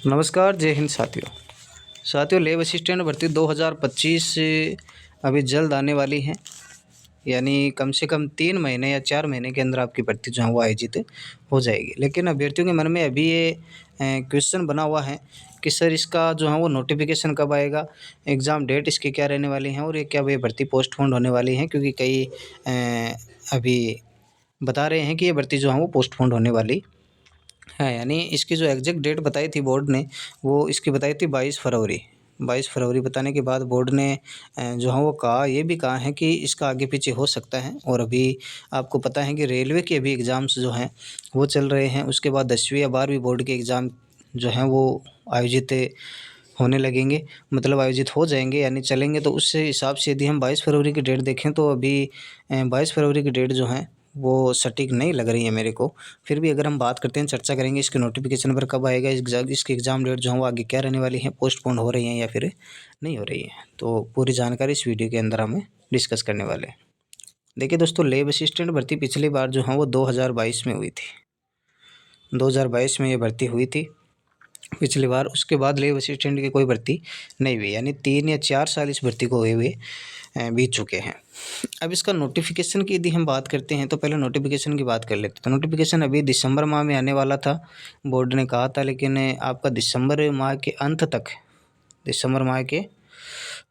नमस्कार, जय हिंद साथियों। साथियों, लैब असिस्टेंट भर्ती 2025 अभी जल्द आने वाली है। यानी कम से कम 3 महीने या 4 महीने के अंदर आपकी भर्ती जो है वो आयोजित हो जाएगी। लेकिन अभ्यर्थियों के मन में अभी ये क्वेश्चन बना हुआ है कि सर इसका जो है वो नोटिफ़िकेशन कब आएगा? एग्ज़ाम डेट इसकी क्या रहने वाली है? और ये क्या ये भर्ती पोस्टपोन्ड होने वाली है? क्योंकि कई अभी बता रहे हैं कि ये भर्ती जो है वो पोस्टपोन्ड होने वाली है। यानी इसकी जो एग्ज़ैक्ट डेट बताई थी बोर्ड ने, वो इसकी बताई थी 22 फरवरी। 22 फरवरी बताने के बाद बोर्ड ने जो है वो कहा, ये भी कहा है कि इसका आगे-पीछे हो सकता है। और अभी आपको पता है कि रेलवे के अभी एग्ज़ाम्स जो हैं वो चल रहे हैं। उसके बाद 10वीं या 12वीं बोर्ड के एग्ज़ाम जो हैं वो आयोजित होने लगेंगे, मतलब आयोजित हो जाएँगे यानी चलेंगे। तो उस हिसाब से यदि हम 22 फरवरी की डेट देखें तो अभी 22 फरवरी की डेट जो है वो सटीक नहीं लग रही है मेरे को। फिर भी अगर हम बात करते हैं, चर्चा करेंगे इसके नोटिफ़िकेशन पर कब आएगा, इसकी एग्ज़ाम डेट जो है वो आगे क्या रहने वाली है, पोस्टपोन हो रही है या फिर नहीं हो रही है। तो पूरी जानकारी इस वीडियो के अंदर हम डिस्कस करने वाले हैं। देखिए दोस्तों, लैब असिस्टेंट भर्ती पिछली बार जो है वो 2022 में हुई थी। 2022 में ये भर्ती हुई थी पिछली बार। उसके बाद लैब असिस्टेंट की कोई भर्ती नहीं हुई, यानी 3 या 4 साल इस भर्ती को हुए हुए बीत चुके हैं। अब इसका नोटिफ़िकेशन की यदि हम बात करते हैं तो पहले नोटिफ़िकेशन की बात कर लेते हैं। तो नोटिफ़िकेशन अभी दिसंबर माह में आने वाला था, बोर्ड ने कहा था। लेकिन आपका दिसंबर माह के अंत तक, दिसंबर माह के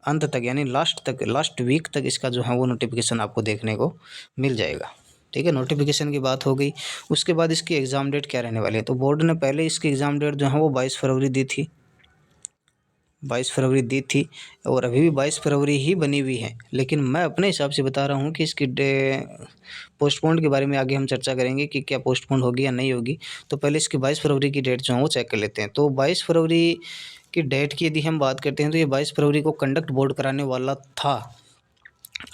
अंत तक यानी लास्ट वीक तक इसका जो है वो नोटिफ़िकेशन आपको देखने को मिल जाएगा। ठीक है, नोटिफ़िकेशन की बात हो गई। उसके बाद इसकी एग्ज़ाम डेट क्या रहने वाली है? तो बोर्ड ने पहले इसकी एग्ज़ाम डेट जो है वो 22 फरवरी दी थी। 22 फरवरी दी थी और अभी भी 22 फरवरी ही बनी हुई है। लेकिन मैं अपने हिसाब से बता रहा हूँ कि इसकी पोस्टपोन्ड के बारे में आगे हम चर्चा करेंगे कि क्या पोस्टपोन्ड होगी या नहीं होगी। तो पहले इसकी 22 फरवरी की डेट जो है वो चेक कर लेते हैं। तो 22 फरवरी की डेट की यदि हम बात करते हैं तो ये 22 फरवरी को कंडक्ट बोर्ड कराने वाला था।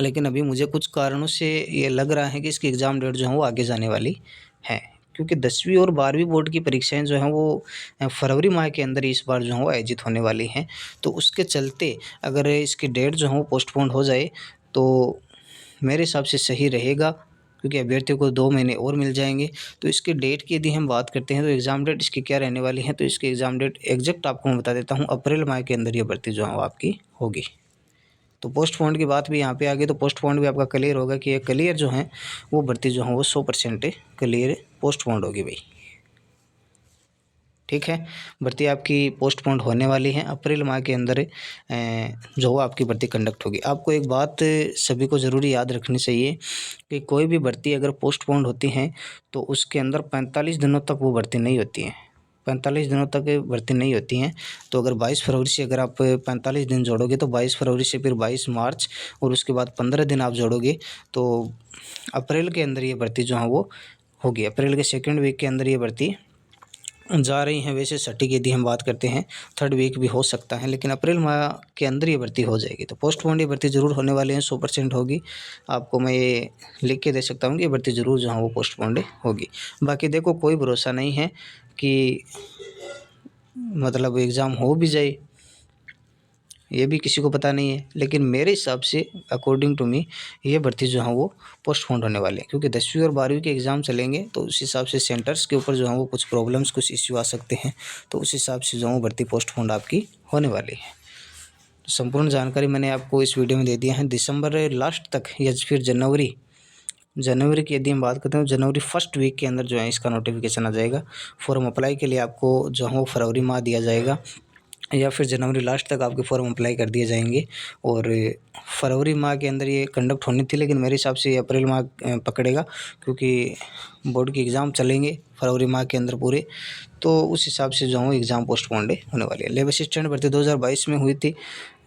लेकिन अभी मुझे कुछ कारणों से ये लग रहा है कि इसकी एग्ज़ाम डेट जो है वो आगे जाने वाली है। क्योंकि 10वीं और 12वीं बोर्ड की परीक्षाएँ जो हैं वो फरवरी माह के अंदर इस बार जो है वो आयोजित होने वाली हैं। तो उसके चलते अगर इसकी डेट जो है वो पोस्टपोन्ड हो जाए तो मेरे हिसाब से सही रहेगा, क्योंकि अभ्यर्थियों को 2 महीने और मिल जाएँगे। तो इसकी डेट की यदि हम बात करते हैं तो एग्ज़ाम डेट इसकी क्या रहने वाली है? तो इसकी एग्ज़ाम डेट एग्ज़ैक्ट आपको मैं बता देता हूँ, अप्रैल माह के अंदर ये भर्ती जो है वो आपकी होगी। तो पोस्टपोन्ड की बात भी यहाँ पे आ गई, तो पोस्टपोन्ड भी आपका क्लियर होगा कि ये क्लियर जो है वो भर्ती जो है वो 100% क्लियर पोस्टपोन्ड होगी भाई। ठीक है, भर्ती आपकी पोस्टपोन्ड होने वाली है। अप्रैल माह के अंदर जो वो आपकी भर्ती कंडक्ट होगी। आपको एक बात सभी को ज़रूरी याद रखनी चाहिए कि कोई भी भर्ती अगर पोस्टपोन्ड होती है तो उसके अंदर 45 दिनों तक वो भर्ती नहीं होती है। 45 दिनों तक भर्ती नहीं होती हैं। तो अगर 22 फरवरी से अगर आप 45 दिन जोड़ोगे तो 22 फरवरी से फिर 22 मार्च और उसके बाद 15 दिन आप जोड़ोगे तो अप्रैल के अंदर ये भर्ती जो है वो होगी। अप्रैल के सेकंड वीक के अंदर ये भर्ती जा रही हैं। वैसे सटीक यदि हम बात करते हैं थर्ड वीक भी हो सकता है, लेकिन अप्रैल माह के अंदर ये भर्ती हो जाएगी। तो पोस्टपोन्ड ये भर्ती ज़रूर होने वाली है, 100% होगी। आपको मैं ये लिख के दे सकता हूँ कि ये भर्ती ज़रूर जो है वो पोस्टपोन्ड होगी। बाकी देखो, कोई भरोसा नहीं है कि मतलब एग्ज़ाम हो भी जाए, ये भी किसी को पता नहीं है। लेकिन मेरे हिसाब से अकॉर्डिंग टू मी ये भर्ती जो है वो पोस्टपोन्ड होने वाली है, क्योंकि 10वीं और 12वीं के एग्ज़ाम चलेंगे तो उस हिसाब से सेंटर्स के ऊपर जो है वो कुछ प्रॉब्लम्स, कुछ इश्यू आ सकते हैं। तो उस हिसाब से जो है वो भर्ती पोस्टपोन्ड आपकी होने वाली है। तो संपूर्ण जानकारी मैंने आपको इस वीडियो में दे दिया है। दिसंबर लास्ट तक या फिर जनवरी की यदि हम बात करते हैं, जनवरी फर्स्ट वीक के अंदर जो है इसका नोटिफिकेशन आ जाएगा। फॉर्म अप्लाई के लिए आपको जो है वो फरवरी माह दिया जाएगा या फिर जनवरी लास्ट तक आपके फॉर्म अप्लाई कर दिए जाएंगे। और फरवरी माह के अंदर ये कंडक्ट होनी थी, लेकिन मेरे हिसाब से ये अप्रैल माह पकड़ेगा, क्योंकि बोर्ड के एग्ज़ाम चलेंगे फरवरी माह के अंदर पूरे। तो उस हिसाब से जो है एग्ज़ाम पोस्टपोन्ड होने वाली है। लैब असिस्टेंट भर्ती 2022 में हुई थी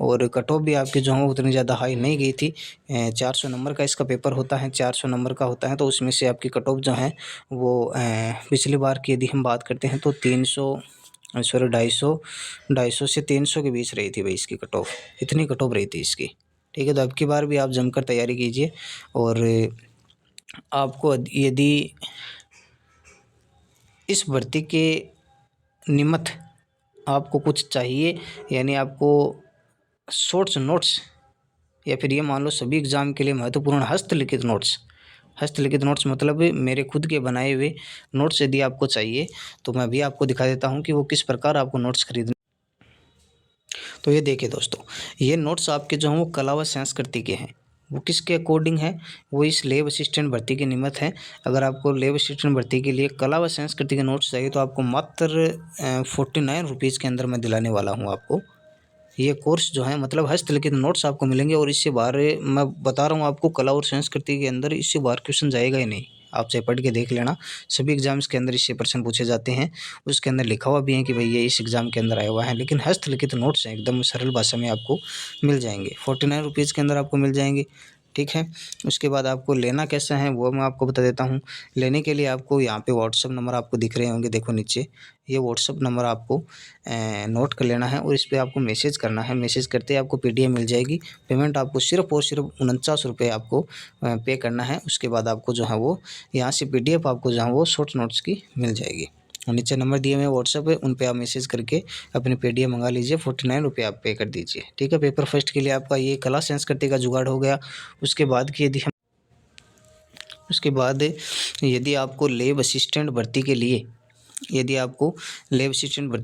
और कट ऑफ भी आपकी जो है उतनी ज़्यादा हाई नहीं गई थी। 400 नंबर का इसका पेपर होता है, 400 नंबर का होता है। तो उसमें से आपकी कट ऑफ जो है वो पिछली बार की यदि हम बात करते हैं तो 250 से 300 के बीच रही थी भाई इसकी कट ऑफ, इतनी कट ऑफ रही थी इसकी। ठीक है, तो अब की बार भी आप जमकर तैयारी कीजिए। और आपको यदि इस भर्ती के निमित्त आपको कुछ चाहिए, यानी आपको शॉर्ट्स नोट्स या फिर ये मान लो सभी एग्ज़ाम के लिए महत्वपूर्ण हस्तलिखित नोट्स, हस्तलिखित नोट्स मतलब मेरे खुद के बनाए हुए नोट्स यदि आपको चाहिए तो मैं भी आपको दिखा देता हूँ कि वो किस प्रकार आपको नोट्स खरीदने। तो ये देखिए दोस्तों, ये नोट्स आपके जो हैं वो कला व संस्कृति के हैं। वो किसके अकॉर्डिंग है? वो इस लैब असिस्टेंट भर्ती के निमित्त है। अगर आपको लैब असिस्टेंट भर्ती के लिए कला व संस्कृति के नोट्स चाहिए तो आपको मात्र 49 रुपीज़ के अंदर मैं दिलाने वाला हूँ आपको। ये कोर्स जो है मतलब हस्तलिखित नोट्स आपको मिलेंगे और इससे बाहर मैं बता रहा हूँ आपको, कला और संस्कृति के अंदर इससे बाहर क्वेश्चन जाएगा ही नहीं। आप चाहे पढ़ के देख लेना, सभी एग्जाम्स के अंदर इससे प्रश्न पूछे जाते हैं। उसके अंदर लिखा हुआ भी है कि भाई ये इस एग्ज़ाम के अंदर आया हुआ है, लेकिन हस्तलिखित नोट्स हैं एकदम सरल भाषा में आपको मिल जाएंगे। 49 रुपीज़ के अंदर आपको मिल जाएंगे। ठीक है। उसके बाद आपको लेना कैसा है वो मैं आपको बता देता हूँ। लेने के लिए आपको यहाँ पे व्हाट्सअप नंबर आपको दिख रहे होंगे, देखो नीचे, ये व्हाट्सअप नंबर आपको नोट कर लेना है और इस पे आपको मैसेज करना है। मैसेज करते ही आपको पीडीएफ मिल जाएगी। पेमेंट आपको सिर्फ और सिर्फ 49 रुपये आपको पे करना है। उसके बाद आपको जो है वो यहाँ से पीडीएफ आपको जो है वो शॉर्ट नोट्स की मिल जाएगी। और नीचे नंबर दिए हुए हैं व्हाट्सएप पे, उन पे आप मैसेज करके अपनी पीडीएफ मंगा लीजिए। 49 रुपये आप पे कर दीजिए। ठीक है। पेपर फर्स्ट के लिए आपका ये कला संस्कृति का जुगाड़ हो गया। उसके बाद की यदि हम उसके बाद यदि आपको लैब असिस्टेंट भर्ती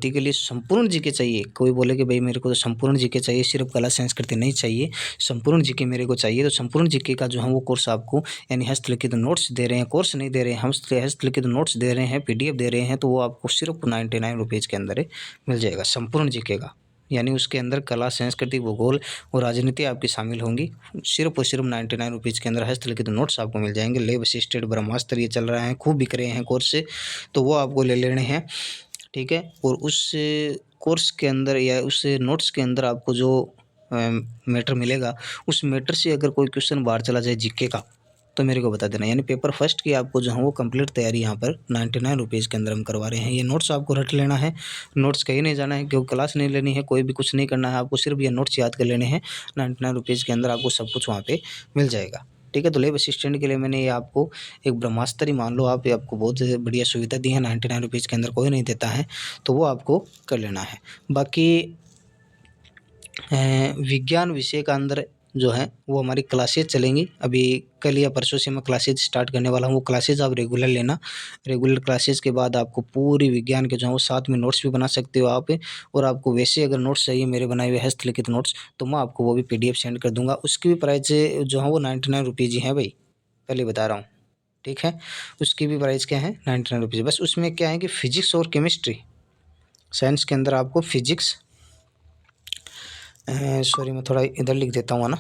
के लिए संपूर्ण जीके चाहिए, कोई बोले कि भाई मेरे को तो संपूर्ण जीके चाहिए, सिर्फ कला संस्कृति नहीं चाहिए, संपूर्ण जीके मेरे को चाहिए, तो संपूर्ण जीके का जो है वो कोर्स आपको यानी हस्तलिखित नोट्स दे रहे हैं, कोर्स नहीं दे रहे हैं, हम हस्तलिखित नोट्स दे रहे हैं, पीडीएफ दे रहे हैं, तो वो आपको सिर्फ 99 रुपीज़ के अंदर मिल जाएगा संपूर्ण जीके का। यानी उसके अंदर कला संस्कृति भूगोल और राजनीति आपकी शामिल होंगी। सिर्फ और सिर्फ 99 रुपीज़ के अंदर हस्तलिखित नोट्स आपको मिल जाएंगे। लैब असिस्टेंट ब्रह्मास्त्र ये चल रहा है, खूब बिक रहे हैं कोर्स से, तो वो आपको ले लेने हैं। ठीक है। और उस कोर्स के अंदर या उस नोट्स के अंदर आपको जो मैटर मिलेगा, उस मैटर से अगर कोई क्वेश्चन बाहर चला जाए जीके का तो मेरे को बता देना। यानी पेपर फर्स्ट की आपको जो है वो कंप्लीट तैयारी यहाँ पर 99 रुपीज़ के अंदर हम करवा रहे हैं। ये नोट्स आपको रट लेना है, नोट्स कहीं नहीं जाना है, क्योंकि क्लास नहीं लेनी है, कोई भी कुछ नहीं करना है, आपको सिर्फ ये नोट्स याद कर लेने हैं। 99 रुपीज़ के अंदर आपको सब कुछ वहाँ पर मिल जाएगा। ठीक है। तो लैब असिस्टेंट के लिए मैंने ये आपको एक ब्रह्मास्त्र ही मान लो आप, ये आपको बहुत बढ़िया सुविधा दी है। 99 रुपीज़ के अंदर कोई नहीं देता है, तो वो आपको कर लेना है। बाकी विज्ञान विषय का अंदर जो है वो हमारी क्लासेज चलेंगी। अभी कल या परसों से मैं क्लासेज स्टार्ट करने वाला हूँ। वो क्लासेज आप रेगुलर लेना। रेगुलर क्लासेज के बाद आपको पूरी विज्ञान के जो है वो साथ में नोट्स भी बना सकते हो आप। और आपको वैसे अगर नोट्स चाहिए मेरे बनाए हुए हस्तलिखित नोट्स, तो मैं आपको वो भी पीडीएफ सेंड कर दूंगा। उसकी भी प्राइस जो है वो 99 रुपीज़ ही है भाई, पहले बता रहा हूँ। ठीक है। उसकी भी प्राइस क्या है? 99 रुपीज़। बस उसमें क्या है कि फिजिक्स और केमिस्ट्री, साइंस के अंदर आपको फिजिक्स, सॉरी मैं थोड़ा इधर लिख देता हूँ ना।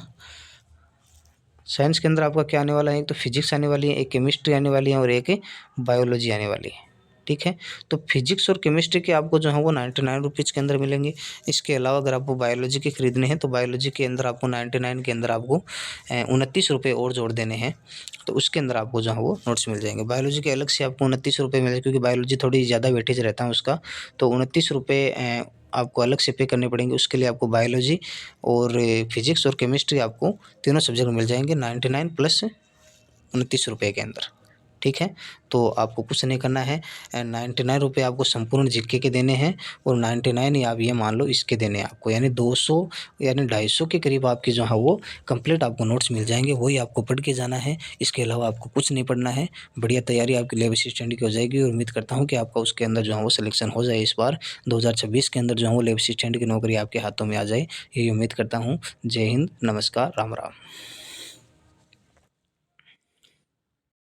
साइंस के अंदर आपका क्या आने वाला है? एक तो फिजिक्स आने वाली है, एक केमिस्ट्री आने वाली है और एक बायोलॉजी आने वाली है। ठीक है। तो फिजिक्स और केमिस्ट्री के आपको जो है वो 99 रुपीज़ के अंदर मिलेंगे। इसके अलावा अगर आपको बायोलॉजी के खरीदने हैं तो बायोलॉजी के अंदर आपको 99 के अंदर आपको 29 रुपये और जोड़ देने हैं, तो उसके अंदर आपको जो है वो नोट्स मिल जाएंगे। बायोलॉजी के अलग से आपको 29 रुपये मिलेंगे, क्योंकि बायोलॉजी थोड़ी ज़्यादा वेटेज रहता है उसका, तो 29 रुपये आपको अलग से पे करने पड़ेंगे। उसके लिए आपको बायोलॉजी और फिजिक्स और केमिस्ट्री आपको तीनों सब्जेक्ट मिल जाएंगे 99 प्लस 29 रुपये के अंदर। ठीक है। तो आपको कुछ नहीं करना है। 99 रुपये आपको संपूर्ण जीके के देने हैं और 99 ही आप ये मान लो इसके देने हैं आपको, यानी 200 यानी 250 के करीब आपके जो है वो कंप्लीट आपको नोट्स मिल जाएंगे। वही आपको पढ़ के जाना है, इसके अलावा आपको कुछ नहीं पढ़ना है। बढ़िया तैयारी आपकी लैब असिस्टेंट की हो जाएगी और उम्मीद करता हूँ कि आपका उसके अंदर जो है वो सिलेक्शन हो जाए। इस बार 2026 के अंदर जो है वो लैब असिस्टेंट की नौकरी आपके हाथों में आ जाए, यही उम्मीद करता हूँ। जय हिंद, नमस्कार, राम राम।